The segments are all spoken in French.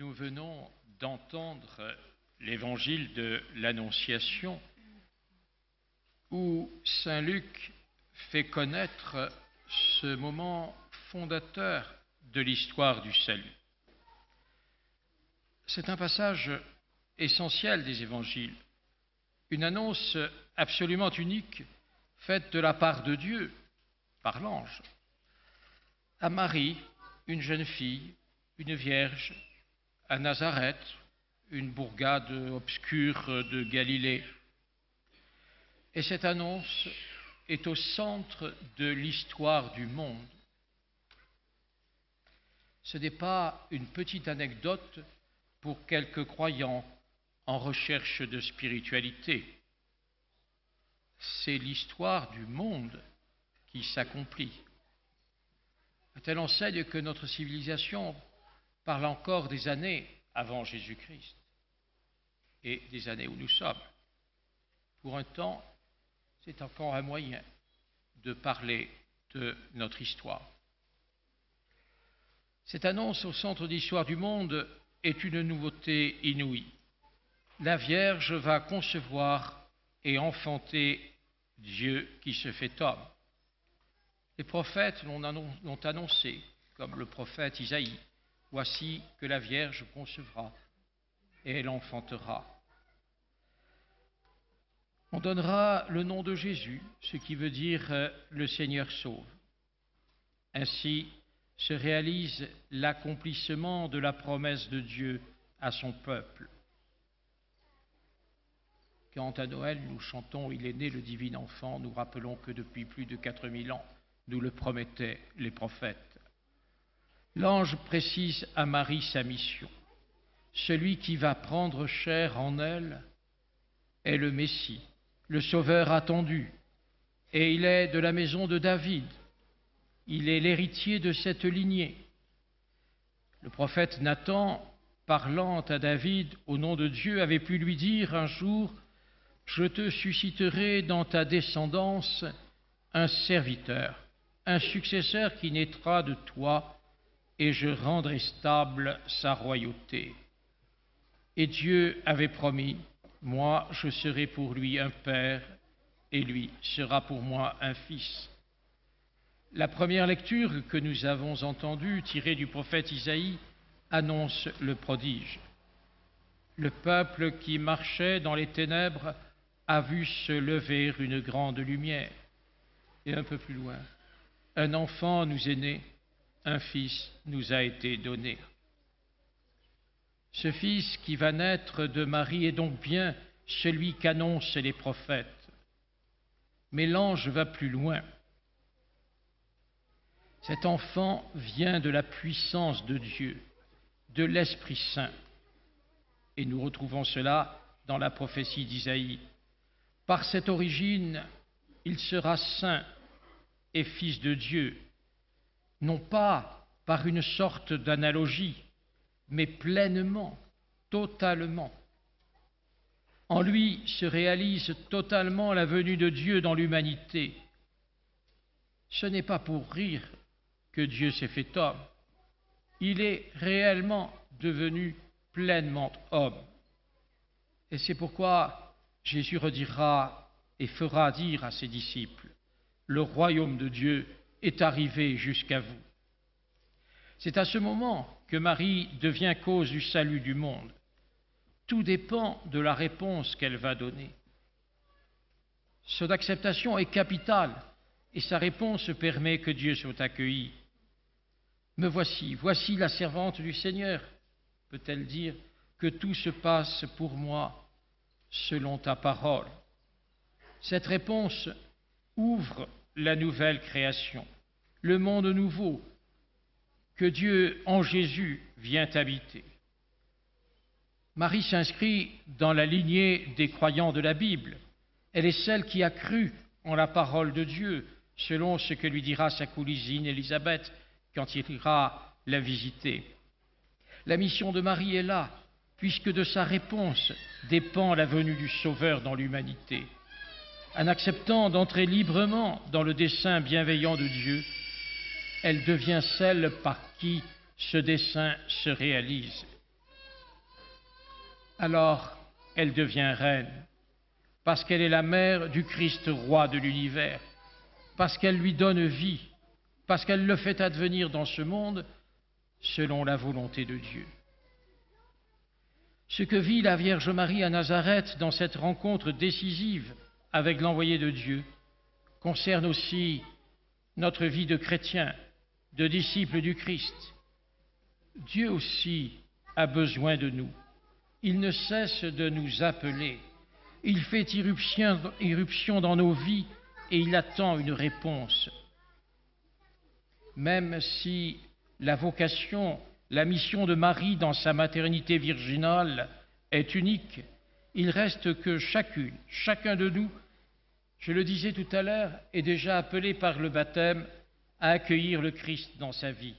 Nous venons d'entendre l'évangile de l'Annonciation où saint Luc fait connaître ce moment fondateur de l'histoire du salut. C'est un passage essentiel des évangiles, une annonce absolument unique faite de la part de Dieu par l'ange à Marie, une jeune fille, une vierge, à Nazareth, une bourgade obscure de Galilée. Et cette annonce est au centre de l'histoire du monde. Ce n'est pas une petite anecdote pour quelques croyants en recherche de spiritualité. C'est l'histoire du monde qui s'accomplit. À telle enseigne que notre civilisation parle encore des années avant Jésus-Christ et des années où nous sommes. Pour un temps, c'est encore un moyen de parler de notre histoire. Cette annonce au centre de l'histoire du monde est une nouveauté inouïe. La Vierge va concevoir et enfanter Dieu qui se fait homme. Les prophètes l'ont annoncé, comme le prophète Isaïe. Voici que la Vierge concevra et elle enfantera. On donnera le nom de Jésus, ce qui veut dire le Seigneur sauve. Ainsi se réalise l'accomplissement de la promesse de Dieu à son peuple. Quand à Noël nous chantons « Il est né le divin enfant », nous rappelons que depuis plus de 4000 ans, nous le promettaient les prophètes. L'ange précise à Marie sa mission. Celui qui va prendre chair en elle est le Messie, le Sauveur attendu, et il est de la maison de David. Il est l'héritier de cette lignée. Le prophète Nathan, parlant à David au nom de Dieu, avait pu lui dire un jour « Je te susciterai dans ta descendance un serviteur, un successeur qui naîtra de toi, et je rendrai stable sa royauté. » Et Dieu avait promis « Moi, je serai pour lui un père, et lui sera pour moi un fils. » La première lecture que nous avons entendue, tirée du prophète Isaïe, annonce le prodige. Le peuple qui marchait dans les ténèbres a vu se lever une grande lumière. Et un peu plus loin, un enfant nous est né, un fils nous a été donné. Ce fils qui va naître de Marie est donc bien celui qu'annoncent les prophètes. Mais l'ange va plus loin. Cet enfant vient de la puissance de Dieu, de l'Esprit Saint. Et nous retrouvons cela dans la prophétie d'Isaïe. Par cette origine, il sera saint et fils de Dieu, non pas par une sorte d'analogie, mais pleinement, totalement. En lui se réalise totalement la venue de Dieu dans l'humanité. Ce n'est pas pour rire que Dieu s'est fait homme. Il est réellement devenu pleinement homme. Et c'est pourquoi Jésus redira et fera dire à ses disciples « Le royaume de Dieu est arrivé jusqu'à vous. » C'est à ce moment que Marie devient cause du salut du monde. Tout dépend de la réponse qu'elle va donner. Son acceptation est capitale et sa réponse permet que Dieu soit accueilli. « Me voici, voici la servante du Seigneur », peut-elle dire, « que tout se passe pour moi selon ta parole. » Cette réponse ouvre la nouvelle création, le monde nouveau que Dieu en Jésus vient habiter. Marie s'inscrit dans la lignée des croyants de la Bible. Elle est celle qui a cru en la parole de Dieu, selon ce que lui dira sa cousine Élisabeth quand il ira la visiter. La mission de Marie est là, puisque de sa réponse dépend la venue du Sauveur dans l'humanité. En acceptant d'entrer librement dans le dessein bienveillant de Dieu, elle devient celle par qui ce dessein se réalise. Alors elle devient reine, parce qu'elle est la mère du Christ roi de l'univers, parce qu'elle lui donne vie, parce qu'elle le fait advenir dans ce monde selon la volonté de Dieu. Ce que vit la Vierge Marie à Nazareth dans cette rencontre décisive avec l'envoyé de Dieu concerne aussi notre vie de chrétien, de disciple du Christ. Dieu aussi a besoin de nous. Il ne cesse de nous appeler. Il fait irruption dans nos vies et il attend une réponse. Même si la vocation, la mission de Marie dans sa maternité virginale est unique, il reste que chacun de nous, je le disais tout à l'heure, est déjà appelé par le baptême à accueillir le Christ dans sa vie,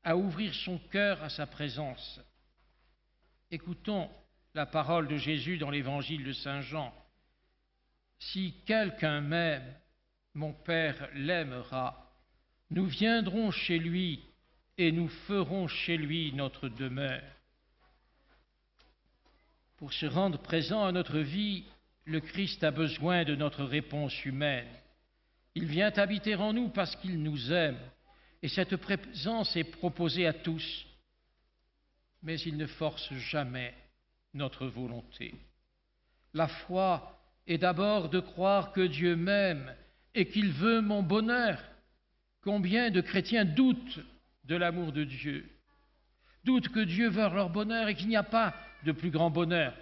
à ouvrir son cœur à sa présence. Écoutons la parole de Jésus dans l'évangile de Saint Jean. « Si quelqu'un m'aime, mon Père l'aimera. Nous viendrons chez lui et nous ferons chez lui notre demeure. » Pour se rendre présent à notre vie, le Christ a besoin de notre réponse humaine. Il vient habiter en nous parce qu'il nous aime, et cette présence est proposée à tous, mais il ne force jamais notre volonté. La foi est d'abord de croire que Dieu m'aime et qu'il veut mon bonheur. Combien de chrétiens doutent de l'amour de Dieu, doutent que Dieu veut leur bonheur et qu'il n'y a pas de plus grand bonheur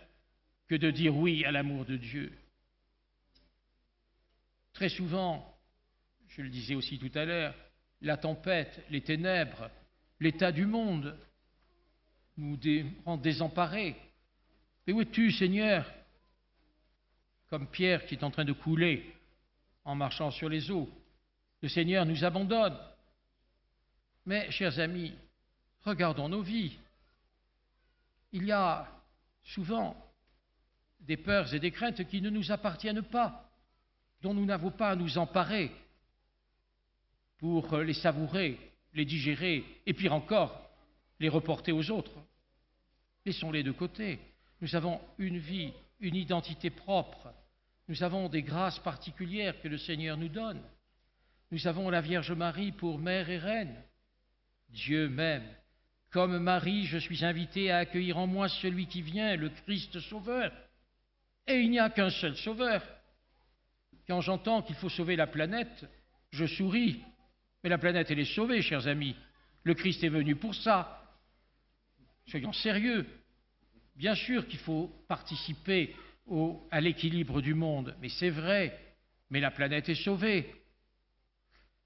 que de dire oui à l'amour de Dieu. Très souvent, je le disais aussi tout à l'heure, la tempête, les ténèbres, l'état du monde nous rend désemparés. Mais où es-tu, Seigneur? Comme Pierre qui est en train de couler en marchant sur les eaux. Le Seigneur nous abandonne. Mais, chers amis, regardons nos vies. Il y a souvent des peurs et des craintes qui ne nous appartiennent pas, dont nous n'avons pas à nous emparer pour les savourer, les digérer, et pire encore, les reporter aux autres. Laissons-les de côté. Nous avons une vie, une identité propre. Nous avons des grâces particulières que le Seigneur nous donne. Nous avons la Vierge Marie pour mère et reine. Dieu m'aime. Comme Marie, je suis invité à accueillir en moi celui qui vient, le Christ Sauveur. Et il n'y a qu'un seul Sauveur. Quand j'entends qu'il faut sauver la planète, je souris. Mais la planète, elle est sauvée, chers amis. Le Christ est venu pour ça. Soyons sérieux. Bien sûr qu'il faut participer à l'équilibre du monde, mais c'est vrai. Mais la planète est sauvée.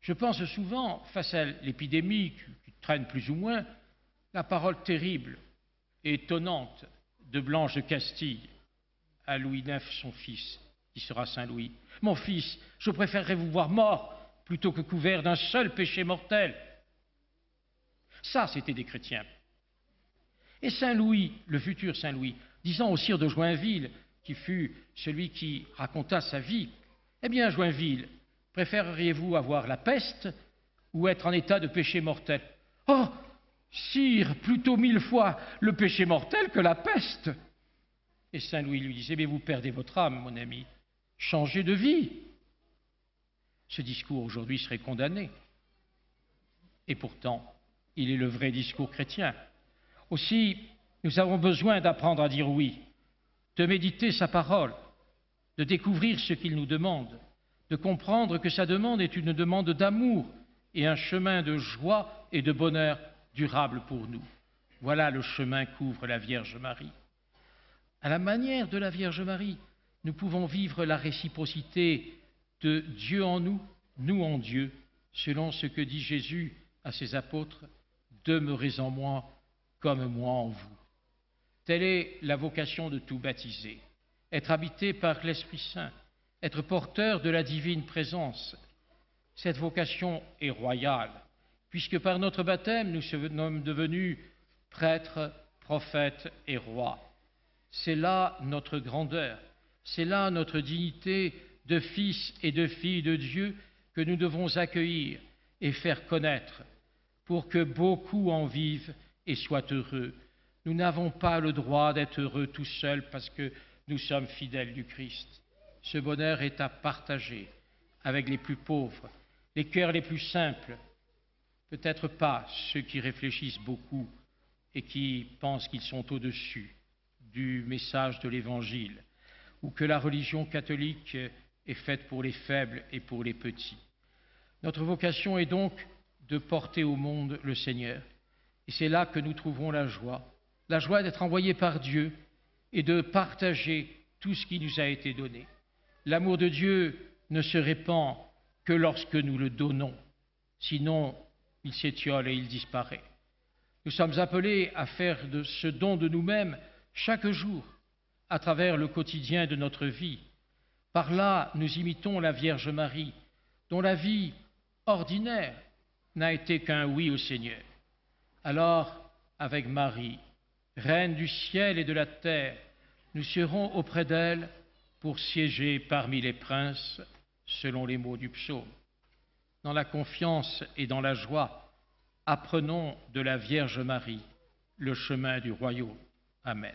Je pense souvent, face à l'épidémie qui traîne plus ou moins, la parole terrible et étonnante de Blanche de Castille à Louis IX, son fils, qui sera Saint Louis. « Mon fils, je préférerais vous voir mort plutôt que couvert d'un seul péché mortel. » Ça, c'était des chrétiens. Et Saint Louis, le futur Saint Louis, disant au sire de Joinville, qui fut celui qui raconta sa vie, « Eh bien, Joinville, préféreriez-vous avoir la peste ou être en état de péché mortel ?»« Oh, sire, plutôt 1000 fois le péché mortel que la peste !» Et Saint Louis lui disait, « Mais vous perdez votre âme, mon ami, changez de vie. » Ce discours aujourd'hui serait condamné. Et pourtant, il est le vrai discours chrétien. Aussi, nous avons besoin d'apprendre à dire oui, de méditer sa parole, de découvrir ce qu'il nous demande, de comprendre que sa demande est une demande d'amour et un chemin de joie et de bonheur durable pour nous. Voilà le chemin qu'ouvre la Vierge Marie. À la manière de la Vierge Marie, nous pouvons vivre la réciprocité de Dieu en nous, nous en Dieu, selon ce que dit Jésus à ses apôtres, « Demeurez en moi comme moi en vous ». Telle est la vocation de tout baptisé, être habité par l'Esprit Saint, être porteur de la divine présence. Cette vocation est royale, puisque par notre baptême, nous sommes devenus prêtres, prophètes et rois. C'est là notre grandeur, c'est là notre dignité de fils et de filles de Dieu que nous devons accueillir et faire connaître pour que beaucoup en vivent et soient heureux. Nous n'avons pas le droit d'être heureux tout seuls parce que nous sommes fidèles du Christ. Ce bonheur est à partager avec les plus pauvres, les cœurs les plus simples, peut-être pas ceux qui réfléchissent beaucoup et qui pensent qu'ils sont au-dessus du message de l'Évangile, ou que la religion catholique est faite pour les faibles et pour les petits. Notre vocation est donc de porter au monde le Seigneur. Et c'est là que nous trouverons la joie d'être envoyés par Dieu et de partager tout ce qui nous a été donné. L'amour de Dieu ne se répand que lorsque nous le donnons, sinon il s'étiole et il disparaît. Nous sommes appelés à faire de ce don de nous-mêmes chaque jour, à travers le quotidien de notre vie. Par là, nous imitons la Vierge Marie, dont la vie ordinaire n'a été qu'un oui au Seigneur. Alors, avec Marie, Reine du ciel et de la terre, nous serons auprès d'elle pour siéger parmi les princes, selon les mots du psaume. Dans la confiance et dans la joie, apprenons de la Vierge Marie le chemin du royaume. Amen.